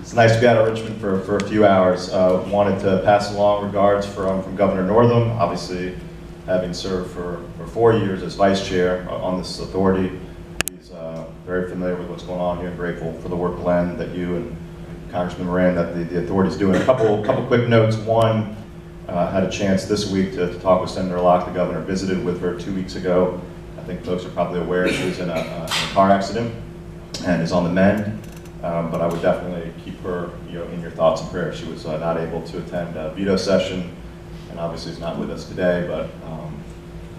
It's nice to be out of Richmond for a few hours. Wanted to pass along regards from Governor Northam, obviously having served for 4 years as vice chair on this authority. He's very familiar with what's going on here and grateful for the work, Glenn, that you and Congressman Moran, that the authority's doing. A couple quick notes. One, had a chance this week to talk with Senator Locke. The governor visited with her 2 weeks ago. I think folks are probably aware she was in a car accident and is on the mend. But I would definitely keep her, in your thoughts and prayers. She was not able to attend a veto session, and obviously is not with us today. But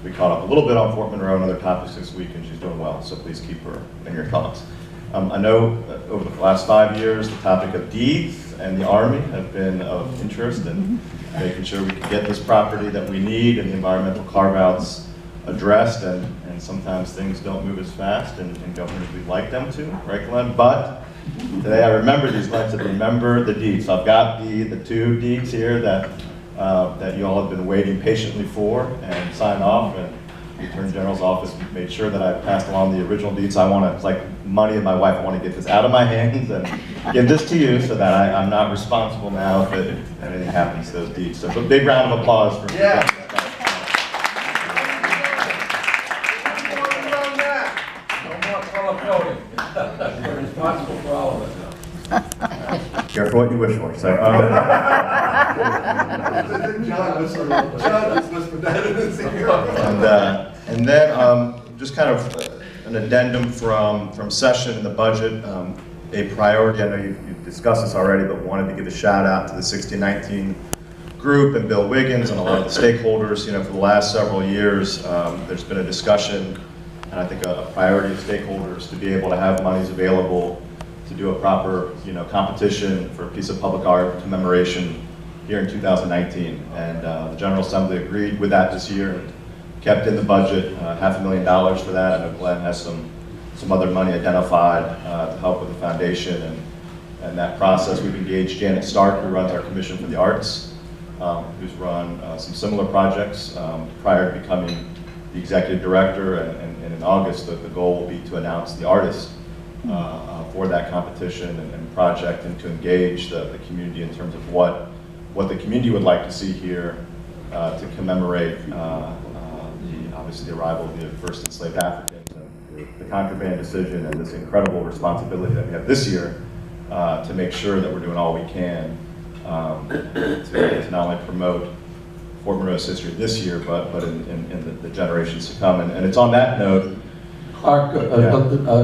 we caught up a little bit on Fort Monroe and other topics this week, and she's doing well. So please keep her in your thoughts. I know over the last 5 years, the topic of deeds and the Army have been of interest in making sure we can get this property that we need and the environmental carve-outs addressed. And sometimes things don't move as fast and governors we'd like them to, right, Glenn? But today I remember these lines and remember the deeds. So I've got the 2 deeds here that you all have been waiting patiently for and signed off, and the Attorney General's office made sure that I passed along the original deeds. So I want to, it's like money and my wife, I want to get this out of my hands and give this to you so that I'm not responsible now if anything happens to those deeds. So a big round of applause for yeah. We're responsible for all of it. Careful what you wish for. So, and then just kind of an addendum from session in the budget. A priority, I know you've discussed this already, but wanted to give a shout out to the 1619 group and Bill Wiggins and a lot of the stakeholders. For the last several years, there's been a discussion and I think a priority of stakeholders to be able to have monies available to do a proper, competition for a piece of public art commemoration here in 2019. And the General Assembly agreed with that this year and kept in the budget $500,000 for that. I know Glenn has some other money identified to help with the foundation and that process. We've engaged Janet Stark, who runs our Commission for the Arts, who's run some similar projects prior to becoming the executive director, and in August the goal will be to announce the artist for that competition and project, and to engage the community in terms of what the community would like to see here to commemorate obviously the arrival of the first enslaved Africans, and the contraband decision, and this incredible responsibility that we have this year to make sure that we're doing all we can to not only promote Fort Monroe's history this year, but in the generations to come. And it's on that note, Clark,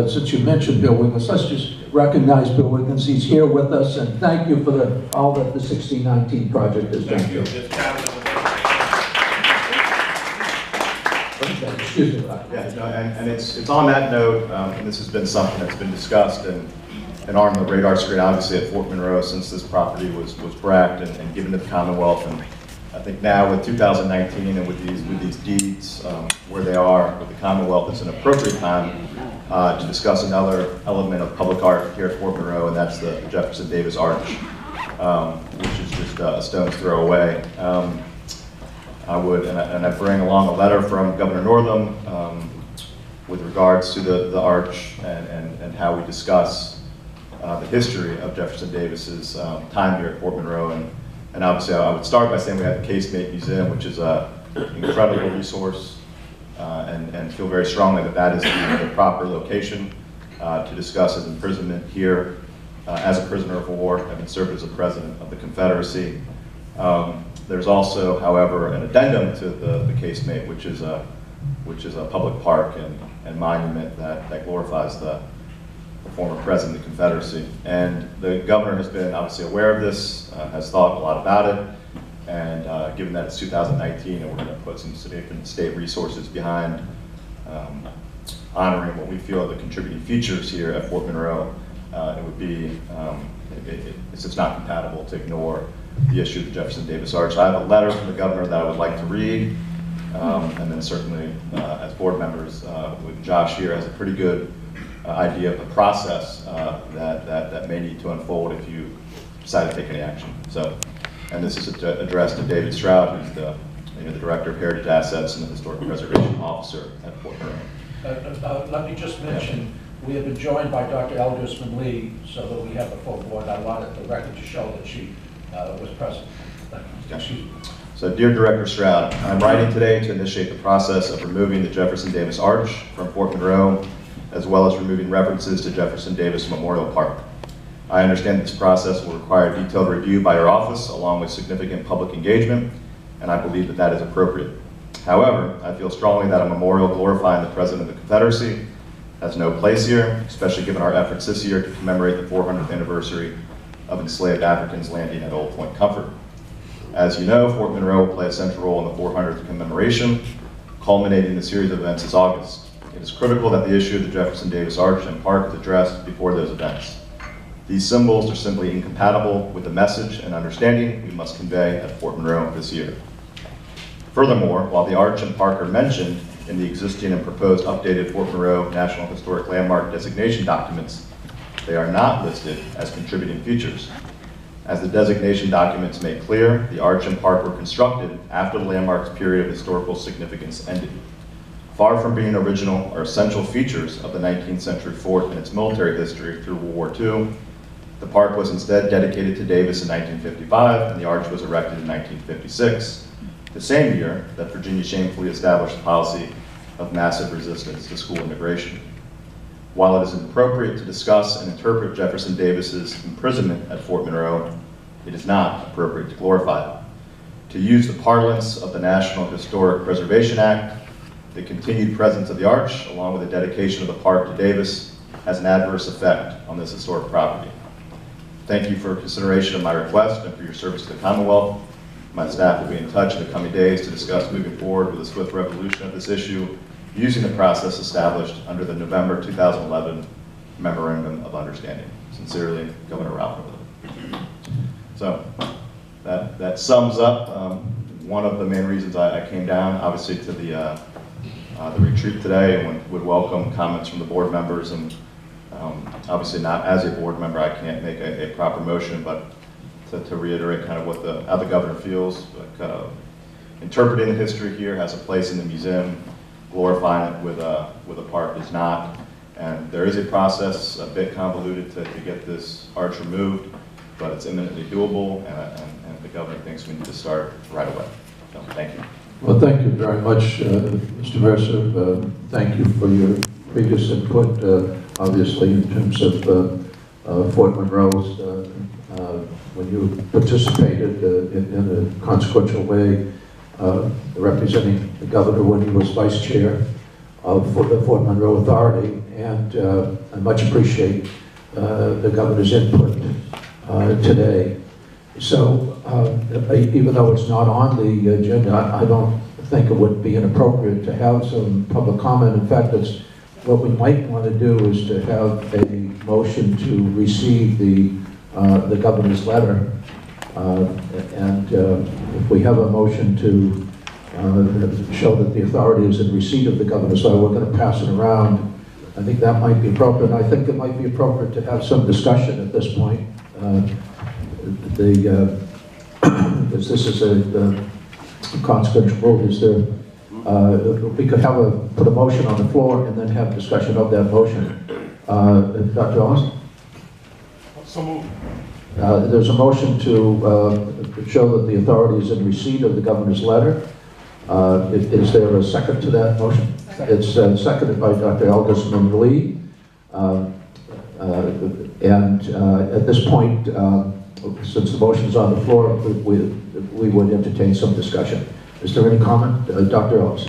since you mentioned Bill Wiggins, let's just recognize Bill Wiggins. He's here with us, and thank you for all that the 1619 project has done. Thank you. Excuse me. And it's on that note, and this has been something that's been discussed and on the radar screen, obviously, at Fort Monroe since this property was bracked and given to the Commonwealth. And I think now with 2019 and with these deeds where they are with the Commonwealth, it's an appropriate time to discuss another element of public art here at Fort Monroe, and that's the Jefferson Davis Arch, which is just a stone's throw away. I bring along a letter from Governor Northam with regards to the arch and how we discuss the history of Jefferson Davis's time here at Fort Monroe. And obviously, I would start by saying we have the Casemate Museum, which is an incredible resource, and feel very strongly that is the proper location to discuss his imprisonment here as a prisoner of war, having served as a president of the Confederacy. There's also, however, an addendum to the Casemate, which is a public park and monument that glorifies the former president of the Confederacy. And the governor has been obviously aware of this, has thought a lot about it, and given that it's 2019 and we're going to put some significant state resources behind honoring what we feel are the contributing features here at Fort Monroe, it would be, it's not compatible to ignore the issue of the Jefferson Davis Arch. I have a letter from the governor that I would like to read, and then certainly as board members, with Josh here, has a pretty good idea of the process that may need to unfold if you decide to take any action. So, and this is addressed to David Stroud, who's the Director of Heritage Assets and the Historic Preservation Officer at Fort Monroe. Let me just mention We have been joined by Dr. Elgersman Lee, so that we have the full board. I wanted the record to show that she was present. Excuse me. So, dear Director Stroud, I'm writing today to initiate the process of removing the Jefferson Davis Arch from Fort Monroe, as well as removing references to Jefferson Davis Memorial Park. I understand this process will require detailed review by your office, along with significant public engagement, and I believe that that is appropriate. However, I feel strongly that a memorial glorifying the President of the Confederacy has no place here, especially given our efforts this year to commemorate the 400th anniversary of enslaved Africans landing at Old Point Comfort. As you know, Fort Monroe will play a central role in the 400th commemoration, culminating the series of events this August. It is critical that the issue of the Jefferson Davis Arch and Park is addressed before those events. These symbols are simply incompatible with the message and understanding we must convey at Fort Monroe this year. Furthermore, while the arch and park are mentioned in the existing and proposed updated Fort Monroe National Historic Landmark designation documents, they are not listed as contributing features. As the designation documents make clear, the arch and park were constructed after the landmark's period of historical significance ended. Far from being original or essential features of the 19th century fort and its military history through World War II, the park was instead dedicated to Davis in 1955, and the arch was erected in 1956, the same year that Virginia shamefully established a policy of massive resistance to school immigration. While it is appropriate to discuss and interpret Jefferson Davis's imprisonment at Fort Monroe, it is not appropriate to glorify it. To use the parlance of the National Historic Preservation Act, the continued presence of the arch, along with the dedication of the park to Davis, has an adverse effect on this historic property. Thank you for consideration of my request and for your service to the Commonwealth. My staff will be in touch in the coming days to discuss moving forward with a swift resolution of this issue using the process established under the November 2011 Memorandum of Understanding. Sincerely, Governor Ralph Northam. So that sums up one of the main reasons I came down, obviously, to the retreat today, and would welcome comments from the board members. And obviously, not as a board member, I can't make a proper motion, but to reiterate kind of how the governor feels. Kind of interpreting the history here has a place in the museum. Glorifying it with a park is not. And there is a process, a bit convoluted, to get this arch removed, but it's imminently doable, and the governor thinks we need to start right away. So, thank you. Well, thank you very much, Mr. Mercer. Thank you for your previous input, obviously, in terms of Fort Monroe's, when you participated in a consequential way, representing the governor when he was vice chair of the Fort Monroe Authority, and I much appreciate the governor's input today. So even though it's not on the agenda, I don't think it would be inappropriate to have some public comment. In fact, it's what we might want to do is to have a motion to receive the governor's letter. And if we have a motion to show that the authority is in receipt of the governor's letter, we're going to pass it around. I think that might be appropriate. I think it might be appropriate to have some discussion at this point. Because this is a consequential vote, is there, we could put a motion on the floor and then have discussion of that motion. Dr. Owens? So moved. There's a motion to show that the authority is in receipt of the governor's letter. Is there a second to that motion? Second. It's seconded by Dr. Elgersman Lee. And at this point, since the motion is on the floor, we would entertain some discussion. Is there any comment? Dr. Ellis?